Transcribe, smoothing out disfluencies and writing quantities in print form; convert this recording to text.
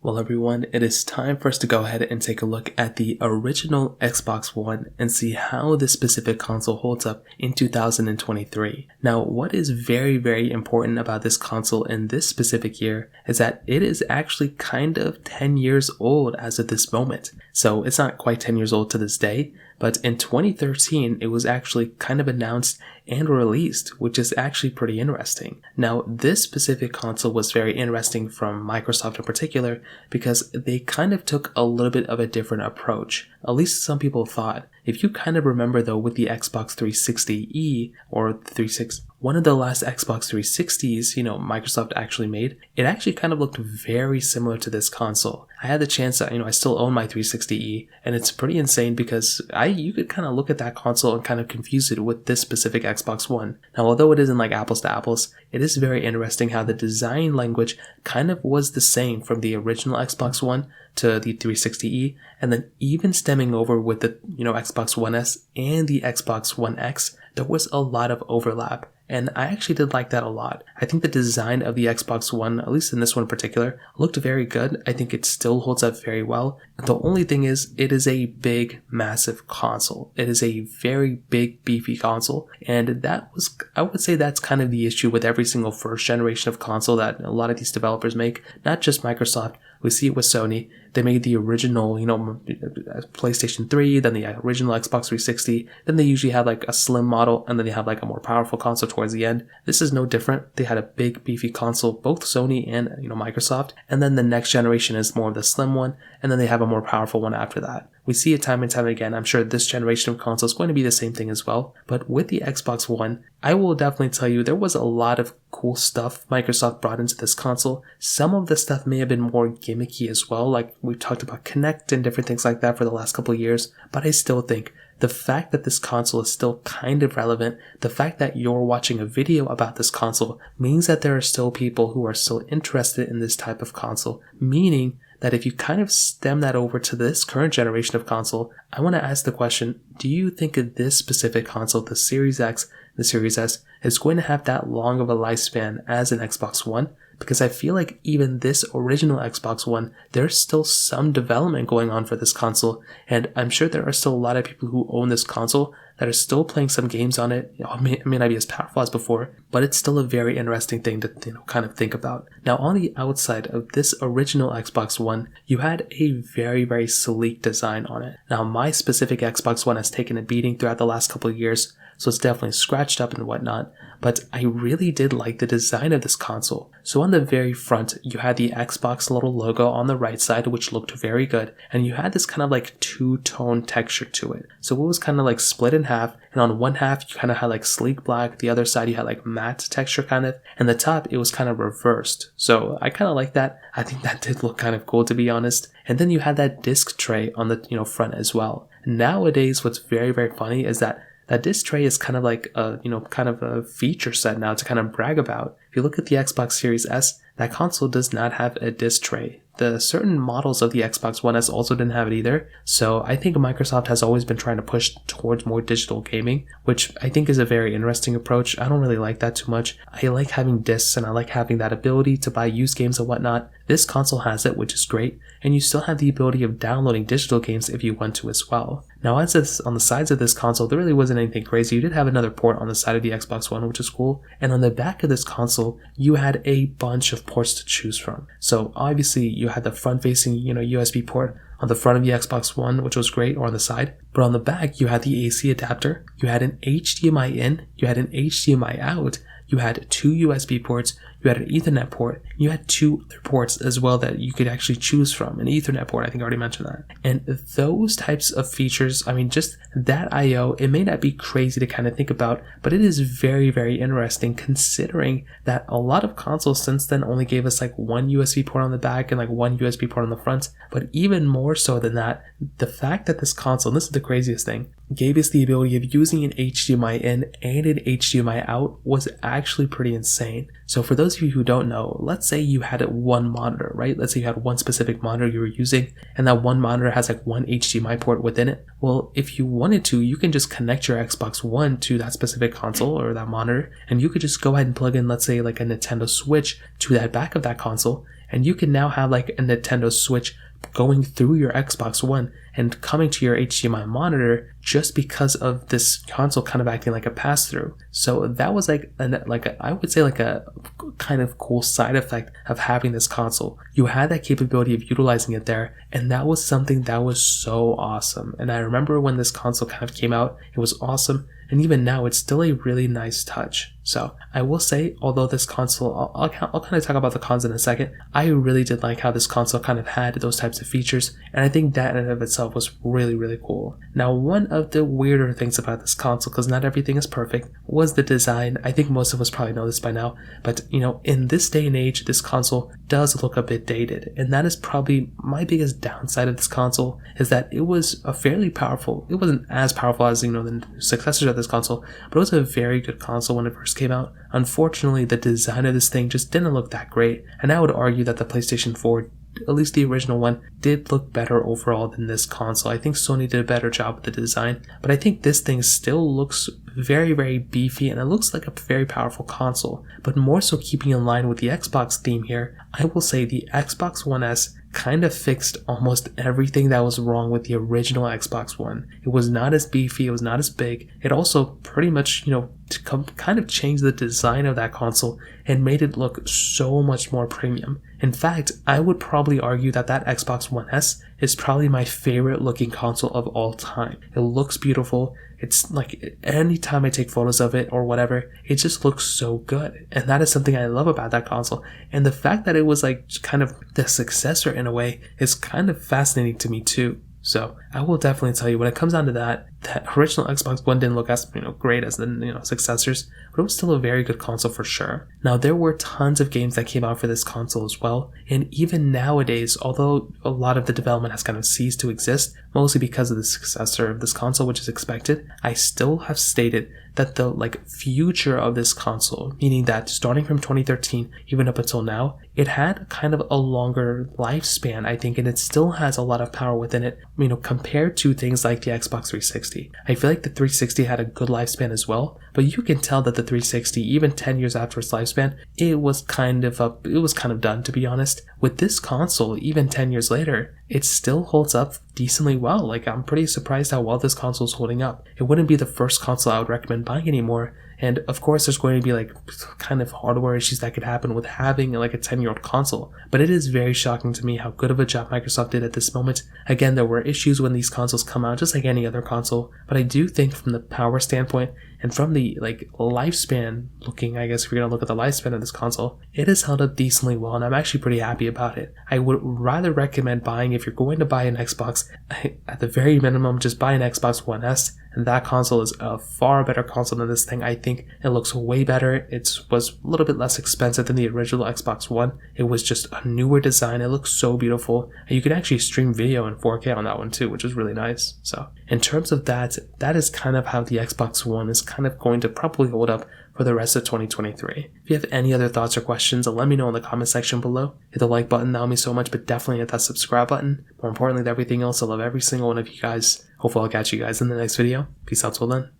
Well, everyone, it is time for us to go ahead and take a look at the original Xbox One and see how this specific console holds up in 2023. Now, what is very, very important about this console in this specific year is that it is actually kind of 10 years old as of this moment. So it's not quite 10 years old to this day, but in 2013, it was actually kind of announced and released, which is actually pretty interesting. Now, this specific console was very interesting from Microsoft in particular because they kind of took a little bit of a different approach. At least some people thought. If you kind of remember though with the Xbox 360e or 360, one of the last Xbox 360s, Microsoft actually made, it actually kind of looked very similar to this console. I had the chance that, I still own my 360e, and it's pretty insane because you could kind of look at that console and kind of confuse it with this specific Xbox One. Now, although it isn't like apples to apples, it is very interesting how the design language kind of was the same from the original Xbox One to the 360e, and then even stemming over with the, Xbox One S and the Xbox One X, there was a lot of overlap. And I actually did like that a lot. I think the design of the Xbox One, at least in this one in particular, looked very good. I think it still holds up very well. The only thing is, it is a big, massive console. It is a very big, beefy console. And I would say that's kind of the issue with every single first generation of console that a lot of these developers make. Not just Microsoft. We see it with Sony. They made the original, PlayStation 3, then the original Xbox 360. Then they usually have like a slim model, and then they have like a more powerful console towards the end. This is no different. They had a big, beefy console, both Sony and, Microsoft. And then the next generation is more of the slim one, and then they have a more powerful one after that. We see it time and time again. I'm sure this generation of console is going to be the same thing as well. But with the Xbox One, I will definitely tell you there was a lot of cool stuff Microsoft brought into this console. Some of the stuff may have been more gimmicky as well, like we've talked about Kinect and different things like that for the last couple of years. But I still think the fact that this console is still kind of relevant, the fact that you're watching a video about this console means that there are still people who are still interested in this type of console, meaning that if you kind of stem that over to this current generation of console, I want to ask the question, do you think that this specific console, the Series X, the Series S, is going to have that long of a lifespan as an Xbox One? Because I feel like even this original Xbox One, there's still some development going on for this console, and I'm sure there are still a lot of people who own this console that are still playing some games on it. It may not be as powerful as before, but it's still a very interesting thing to kind of think about. Now, on the outside of this original Xbox One, you had a very, very sleek design on it. Now, my specific Xbox One has taken a beating throughout the last couple of years, so it's definitely scratched up and whatnot, but I really did like the design of this console. So on the very front, you had the Xbox little logo on the right side, which looked very good, and you had this kind of like two-tone texture to it. So it was kind of like split in half, and on one half, you kind of had like sleek black, the other side you had like matte texture kind of, and the top, it was kind of reversed. So I kind of like that. I think that did look kind of cool, to be honest. And then you had that disc tray on the front as well. Nowadays, what's very, very funny is that disc tray is kind of like kind of a feature set now to kind of brag about. If you look at the Xbox Series S, that console does not have a disc tray. The certain models of the Xbox One S also didn't have it either. So I think Microsoft has always been trying to push towards more digital gaming, which I think is a very interesting approach. I don't really like that too much. I like having discs and I like having that ability to buy used games and whatnot. This console has it, which is great. And you still have the ability of downloading digital games if you want to as well. Now, as this, on the sides of this console, there really wasn't anything crazy. You did have another port on the side of the Xbox One, which is cool. And on the back of this console, you had a bunch of ports to choose from. So obviously, you had the front-facing, USB port on the front of the Xbox One, which was great, or on the side. But on the back, you had the AC adapter, you had an HDMI in, you had an HDMI out, you had two USB ports, you had an Ethernet port, you had two other ports as well that you could actually choose from. An Ethernet port, I think I already mentioned that. And those types of features, just that I/O, it may not be crazy to kind of think about, but it is very, very interesting considering that a lot of consoles since then only gave us like one USB port on the back and like one USB port on the front. But even more so than that, the fact that this console, and this is the craziest thing, gave us the ability of using an HDMI in and an HDMI out was actually pretty insane. So for those of you who don't know, let's say you had one monitor, right? Let's say you had one specific monitor you were using, and that one monitor has like one HDMI port within it. Well, if you wanted to, you can just connect your Xbox One to that specific console or that monitor, and you could just go ahead and plug in, let's say, like a Nintendo Switch to that back of that console, and you can now have like a Nintendo Switch going through your Xbox One and coming to your HDMI monitor just because of this console kind of acting like a pass-through. So that was I would say like a kind of cool side effect of having this console. You had that capability of utilizing it there, and that was something that was so awesome. And I remember when this console kind of came out, it was awesome. And even now, it's still a really nice touch. So I will say, although this console, I'll kind of talk about the cons in a second, I really did like how this console kind of had those types of features. And I think that in and of itself was really, really cool. Now, one of the weirder things about this console, because not everything is perfect, was the design. I think most of us probably know this by now. But, in this day and age, this console does look a bit dated. And that is probably my biggest downside of this console, is that it was a fairly powerful, it wasn't as powerful as, the successors of this console, but it was a very good console when it first came out. Unfortunately, the design of this thing just didn't look that great, and I would argue that the PlayStation 4, at least the original one, did look better overall than this console. I think Sony did a better job with the design, but I think this thing still looks very, very beefy, and it looks like a very powerful console. But more so keeping in line with the Xbox theme here, I will say the Xbox One S kind of fixed almost everything that was wrong with the original Xbox One. It was not as beefy, it was not as big. It also pretty much, kind of changed the design of that console and made it look so much more premium. In fact, I would probably argue that Xbox One S is probably my favorite looking console of all time. It looks beautiful. It's like anytime I take photos of it or whatever, it just looks so good. And that is something I love about that console. And the fact that it was like kind of the successor in a way is kind of fascinating to me too. So I will definitely tell you, when it comes down to that original Xbox One didn't look as great as the successors, but it was still a very good console for sure. Now, there were tons of games that came out for this console as well, and even nowadays, although a lot of the development has kind of ceased to exist, mostly because of the successor of this console, which is expected, I still have stated that the future of this console, meaning that starting from 2013 even up until now, it had kind of a longer lifespan, I think, and it still has a lot of power within it, compared to things like the Xbox 360. I feel like the 360 had a good lifespan as well, but you can tell that the 360, even 10 years after its lifespan, it was kind of done, to be honest. With this console, even 10 years later, it still holds up decently well. I'm pretty surprised how well this console is holding up. It wouldn't be the first console I would recommend buying anymore. And of course, there's going to be kind of hardware issues that could happen with having a 10-year-old console. But it is very shocking to me how good of a job Microsoft did at this moment. Again, there were issues when these consoles come out, just like any other console. But I do think from the power standpoint and from the lifespan looking, I guess if you're going to look at the lifespan of this console, it has held up decently well, and I'm actually pretty happy about it. I would rather recommend buying, if you're going to buy an Xbox, at the very minimum, just buy an Xbox One S. And that console is a far better console than this thing. I think it looks way better. It was a little bit less expensive than the original Xbox One. It was just a newer design. It looks so beautiful. And you can actually stream video in 4K on that one too, which is really nice. So in terms of that is kind of how the Xbox One is kind of going to probably hold up for the rest of 2023. If you have any other thoughts or questions, let me know in the comment section below. Hit the like button, that would mean so much, but definitely hit that subscribe button. More importantly than everything else, I love every single one of you guys. Hopefully I'll catch you guys in the next video. Peace out till then.